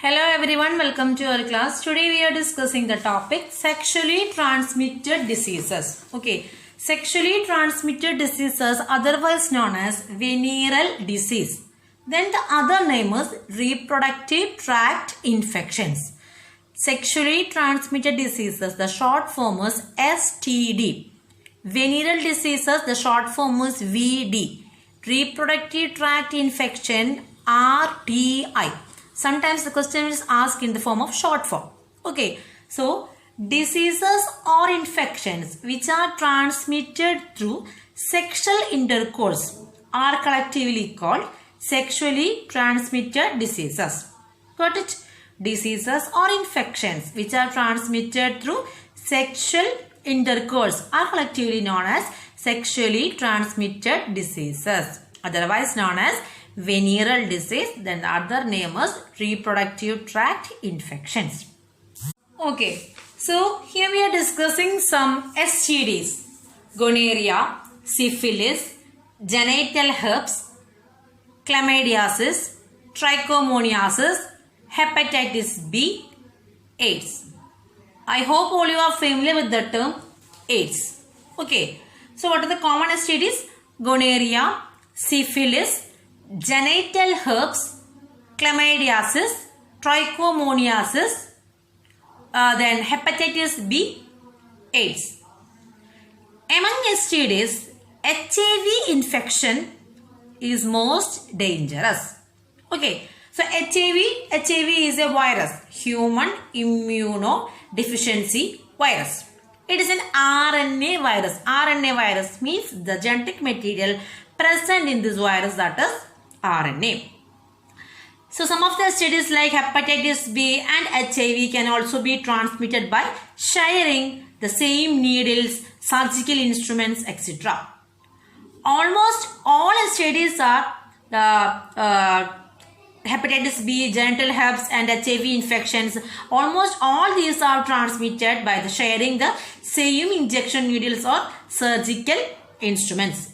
Hello everyone, welcome to our class. Today we are discussing the topic sexually transmitted diseases. Okay, sexually transmitted diseases, otherwise known as venereal disease. Then the other name is reproductive tract infections. Sexually transmitted diseases, the short form is STD. Venereal diseases, the short form is VD. Reproductive tract infection, RTI. Sometimes the question is asked in the form of short form. Okay, so diseases or infections which are transmitted through sexual intercourse are collectively called sexually transmitted diseases. Got it? Diseases or infections which are transmitted through sexual intercourse are collectively known as sexually transmitted diseases, otherwise known as venereal disease. Then the other name is reproductive tract infections. Okay, so here we are discussing some STDs: gonorrhea, syphilis, genital herpes, chlamydiasis, trichomoniasis, hepatitis B, AIDS. I hope all you are familiar with the term AIDS. Okay, so what are the common STDs? Gonorrhea, syphilis, genital herpes, chlamydiasis, trichomoniasis, then hepatitis B, AIDS. Among STDs, HIV infection is most dangerous. Okay, so HIV is a virus, human immunodeficiency virus. It is an RNA virus. RNA virus means the genetic material present in this virus, that is RNA. So some of the STDs like hepatitis B and HIV can also be transmitted by sharing the same needles, surgical instruments, etc. Almost all STDs are hepatitis B, genital herpes and HIV infections. Almost all these are transmitted by the sharing the same injection needles or surgical instruments.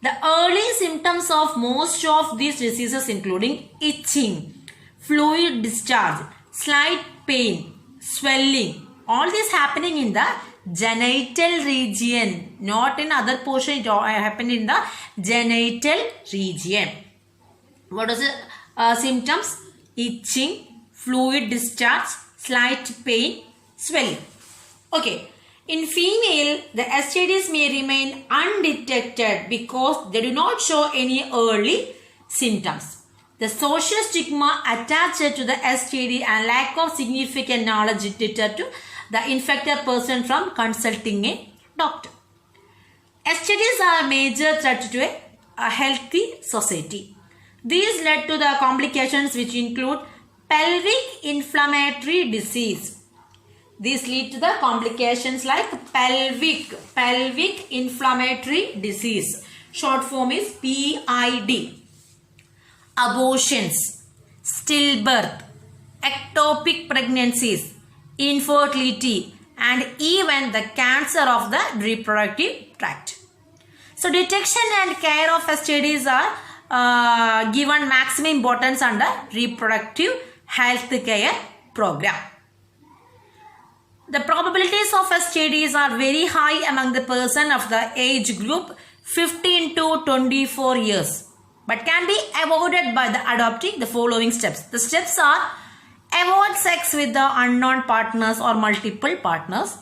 The early symptoms of most of these diseases including itching, fluid discharge, slight pain, swelling, all this happening in the genital region, not in other portion. It happened in the genital region. What is the symptoms? Itching, fluid discharge, slight pain, swelling. Okay. In female, the STDs may remain undetected because they do not show any early symptoms. The social stigma attached to the STD and lack of significant knowledge deter to the infected person from consulting a doctor. STDs are a major threat to a healthy society. These led to the complications which include pelvic inflammatory disease. These lead to the complications like pelvic inflammatory disease. Short form is PID. Abortions, stillbirth, ectopic pregnancies, infertility, and even the cancer of the reproductive tract. So detection and care of STDs are given maximum importance under reproductive health care program. The probabilities of STDs are very high among the person of the age group 15 to 24 years, but can be avoided by the adopting the following steps. The steps are: avoid sex with the unknown partners or multiple partners.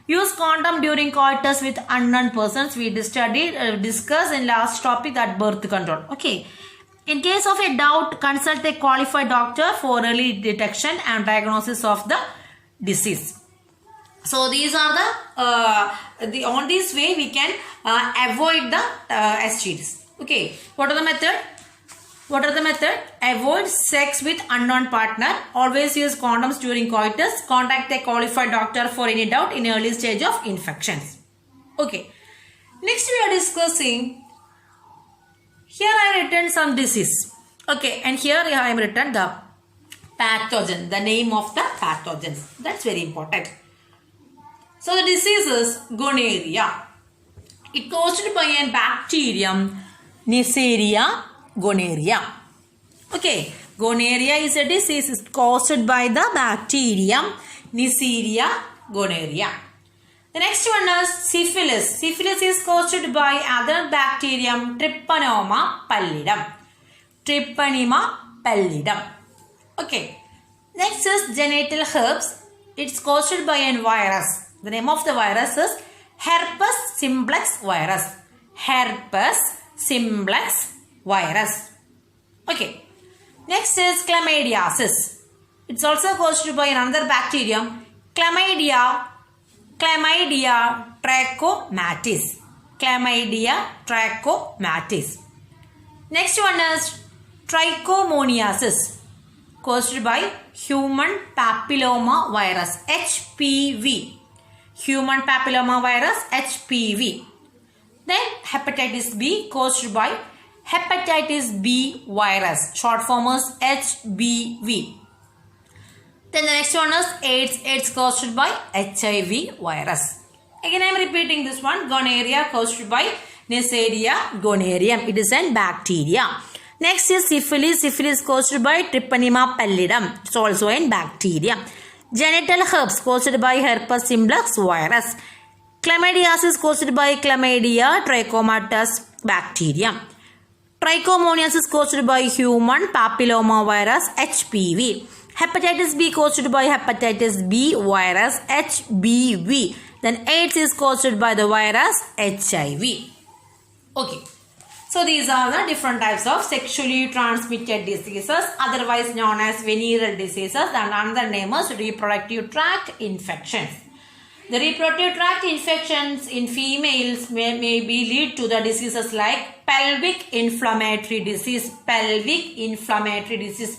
Use condom during coitus with unknown persons. We discussed in last topic that birth control. Okay. In case of a doubt, consult a qualified doctor for early detection and diagnosis of the disease. So these are the on this way we can avoid the STDs. Okay. What are the method? Avoid sex with unknown partner. Always use condoms during coitus. Contact a qualified doctor for any doubt in early stage of infections. Okay. Next we are discussing. Here I have written some disease. Okay. And here I have written the pathogen. The name of the pathogens. That's very important. So the disease is gonorrhea. It caused by a bacterium Neisseria gonorrhea. Okay, Gonorrhea is a disease caused by the bacterium Neisseria gonorrhea. The next one is syphilis. Syphilis is caused by other bacterium Treponema pallidum. Treponema pallidum. Okay. Next is genital herpes. It's caused by a virus. The name of the virus is herpes simplex virus. Herpes simplex virus. Okay. Next is chlamydiasis. It's also caused by another bacterium, Chlamydia trachomatis. Chlamydia trachomatis. Next one is trichomoniasis, caused by human papilloma virus, HPV. Human papilloma virus, HPV. Then hepatitis B, caused by hepatitis B virus. Short form is HBV. Then the next one is AIDS. AIDS caused by HIV virus. Again I am repeating this one. Gonorrhea caused by Neisseria gonorrheum. It is a bacteria. Next is syphilis. Syphilis caused by Treponema pallidum. It's also a bacteria. Genital herpes caused by herpes simplex virus. Chlamydiasis caused by Chlamydia trachomatis bacterium. Trichomoniasis caused by human papilloma virus, HPV. Hepatitis B caused by hepatitis B virus, HBV. Then AIDS is caused by the virus HIV. Okay. So these are the different types of sexually transmitted diseases, otherwise known as venereal diseases, and another name is reproductive tract infections. The reproductive tract infections in females may lead to the diseases like pelvic inflammatory disease,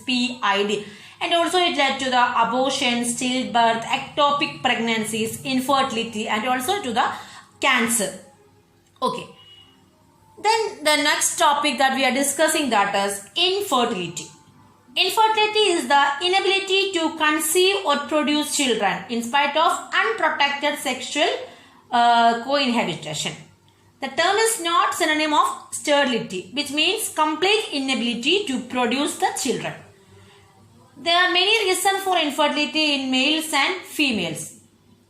PID. And also it led to the abortion, stillbirth, ectopic pregnancies, infertility, and also to the cancer. Okay. Then the next topic that we are discussing, that is infertility. Infertility is the inability to conceive or produce children in spite of unprotected sexual cohabitation. The term is not synonym of sterility, which means complete inability to produce the children. There are many reasons for infertility in males and females.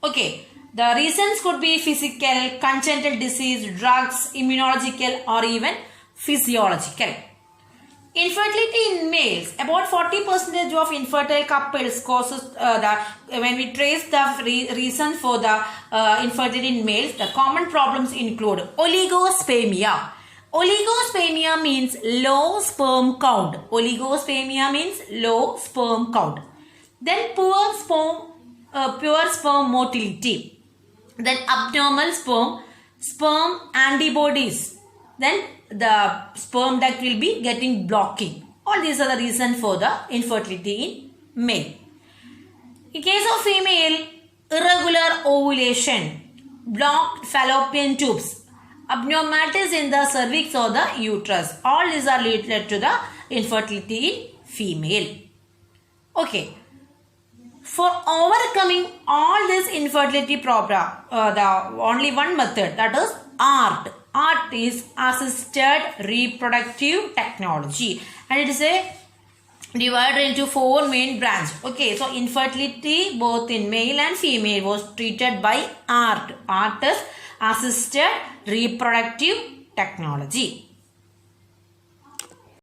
Okay, the reasons could be physical, congenital disease, drugs, immunological, or even physiological. Infertility in males, about 40% of infertile couples causes when we trace the reason for the infertility in males, the common problems include oligospermia. Oligospermia means low sperm count. Oligospermia means low sperm count. Then poor sperm motility. Then abnormal sperm antibodies. Then the sperm duct will be getting blocking. All these are the reasons for the infertility in male. In case of female, irregular ovulation, blocked fallopian tubes, abnormalities in the cervix or the uterus. All these are related to the infertility in female. Okay. For overcoming all this infertility problem, the only one method, that is ART. ART is assisted reproductive technology, and it is divided into 4 main branches. Okay, so infertility both in male and female was treated by ART. ART is assisted reproductive technology.